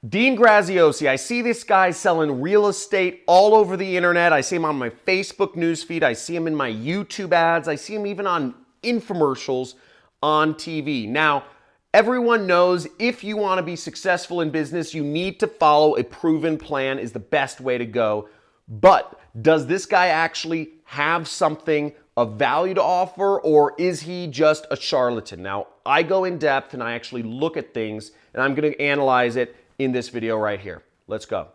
Dean Graziosi, I see this guy selling real estate all over the internet. I see him on my Facebook newsfeed. I see him in my YouTube ads. I see him even on infomercials on TV. Now, everyone knows if you want to be successful in business, you need to follow a proven plan is the best way to go. But does this guy actually have something of value to offer, or is he just a charlatan? Now, I go in depth and I actually look at things, and I'm going to analyze it in this video right here. Let's go.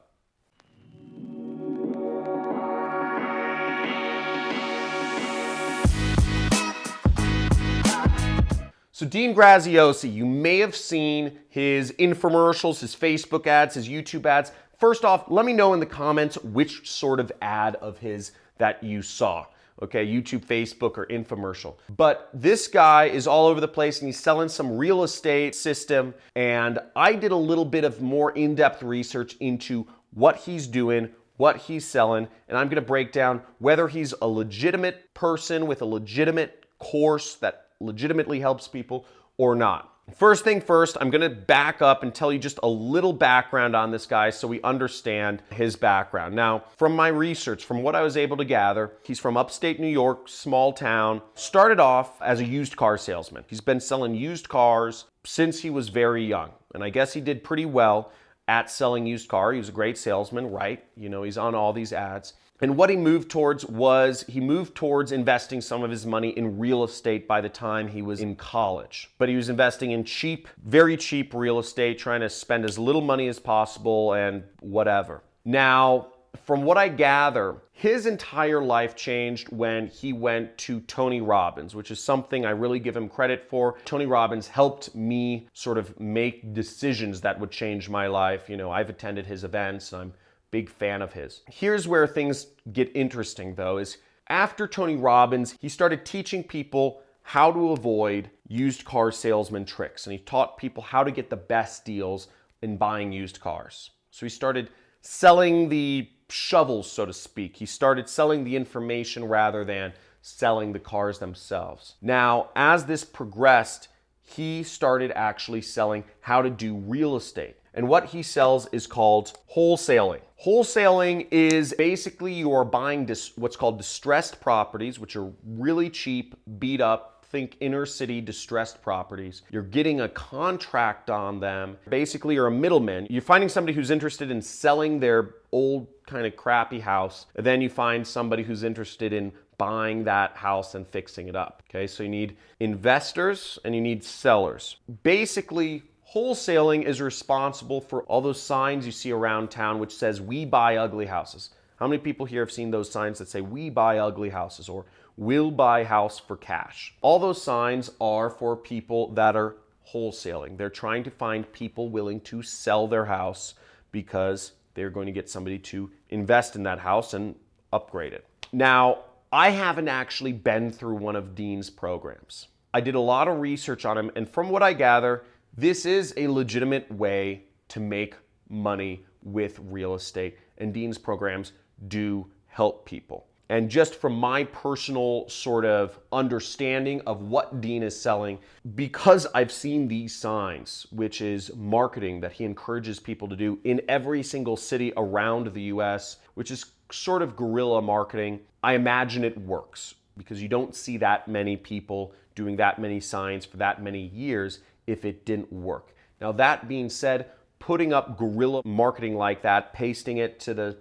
So Dean Graziosi, you may have seen his infomercials, his Facebook ads, his YouTube ads. First off, let me know in the comments which sort of ad of his that you saw. Okay, YouTube, Facebook, or infomercial. But this guy is all over the place and he's selling some real estate system. And I did a little bit of more in-depth research into what he's doing, what he's selling, and I'm gonna break down whether he's a legitimate person with a legitimate course that legitimately helps people or not. First thing first, I'm gonna back up and tell you just a little background on this guy so we understand his background. Now, from my research, from what I was able to gather, he's from upstate New York, small town, started off as a used car salesman. He's been selling used cars since he was very young, and I guess he did pretty well at selling used car. He was a great salesman, right? You know, he's on all these ads. And what he moved towards was, he moved towards investing some of his money in real estate by the time he was in college. But he was investing in cheap, very cheap real estate, trying to spend as little money as possible and whatever. Now, from what I gather, his entire life changed when he went to Tony Robbins, which is something I really give him credit for. Tony Robbins helped me sort of make decisions that would change my life. You know, I've attended his events, and I'm big fan of his. Here's where things get interesting though, is after Tony Robbins, he started teaching people how to avoid used car salesman tricks. And he taught people how to get the best deals in buying used cars. So he started selling the shovels, so to speak. He started selling the information rather than selling the cars themselves. Now, as this progressed, he started actually selling how to do real estate. And what he sells is called wholesaling. Wholesaling is basically you are buying what's called distressed properties, which are really cheap, beat up, think inner city distressed properties. You're getting a contract on them. Basically, you're a middleman. You're finding somebody who's interested in selling their old kind of crappy house. And then you find somebody who's interested in buying that house and fixing it up. Okay, so you need investors and you need sellers. Basically, wholesaling is responsible for all those signs you see around town which says, "We buy ugly houses." How many people here have seen those signs that say, "We buy ugly houses," or "We'll buy house for cash"? All those signs are for people that are wholesaling. They're trying to find people willing to sell their house because they're going to get somebody to invest in that house and upgrade it. Now, I haven't actually been through one of Dean's programs. I did a lot of research on him, and from what I gather, this is a legitimate way to make money with real estate, and Dean's programs do help people. And just from my personal sort of understanding of what Dean is selling, because I've seen these signs, which is marketing that he encourages people to do in every single city around the US, which is sort of guerrilla marketing, I imagine it works because you don't see that many people doing that many signs for that many years if it didn't work. Now, that being said, putting up guerrilla marketing like that, pasting it to the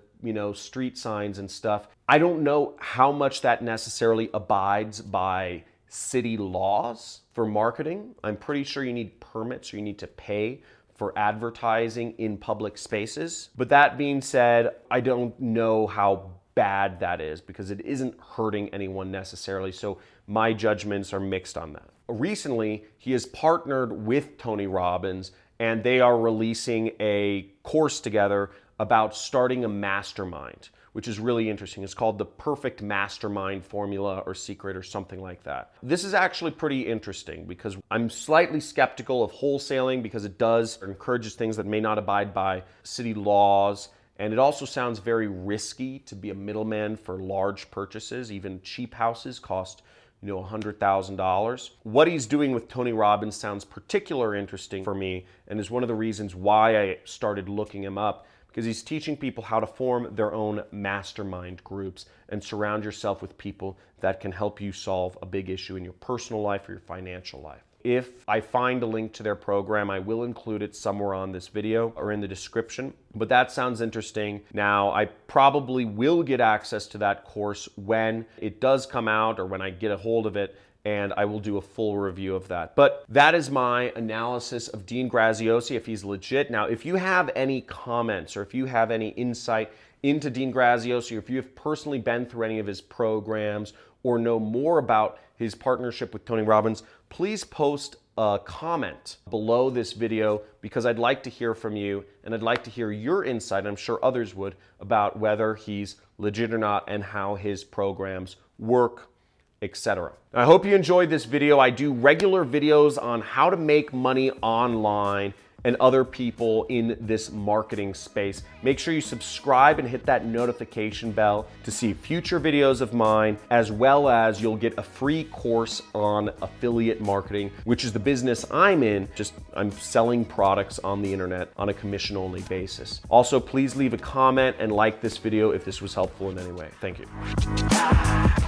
street signs and stuff, I don't know how much that necessarily abides by city laws for marketing. I'm pretty sure you need permits or you need to pay for advertising in public spaces. But that being said, I don't know how bad that is because it isn't hurting anyone necessarily. So my judgments are mixed on that. Recently, he has partnered with Tony Robbins and they are releasing a course together about starting a mastermind, which is really interesting. It's called the Perfect Mastermind Formula or Secret or something like that. This is actually pretty interesting because I'm slightly skeptical of wholesaling because it does encourages things that may not abide by city laws. And it also sounds very risky to be a middleman for large purchases. Even cheap houses cost $100,000. What he's doing with Tony Robbins sounds particularly interesting for me and is one of the reasons why I started looking him up, because he's teaching people how to form their own mastermind groups and surround yourself with people that can help you solve a big issue in your personal life or your financial life. If I find a link to their program, I will include it somewhere on this video or in the description. But that sounds interesting. Now, I probably will get access to that course when it does come out or when I get a hold of it, and I will do a full review of that. But that is my analysis of Dean Graziosi, if he's legit. Now, if you have any comments or if you have any insight into Dean Graziosi, or if you have personally been through any of his programs or know more about his partnership with Tony Robbins, please post a comment below this video, because I'd like to hear from you and I'd like to hear your insight, and I'm sure others would, about whether he's legit or not and how his programs work, etc. I hope you enjoyed this video. I do regular videos on how to make money online and other people in this marketing space. Make sure you subscribe and hit that notification bell to see future videos of mine, as well as you'll get a free course on affiliate marketing, which is the business I'm in. I'm selling products on the internet on a commission-only basis. Also, please leave a comment and like this video if this was helpful in any way. Thank you.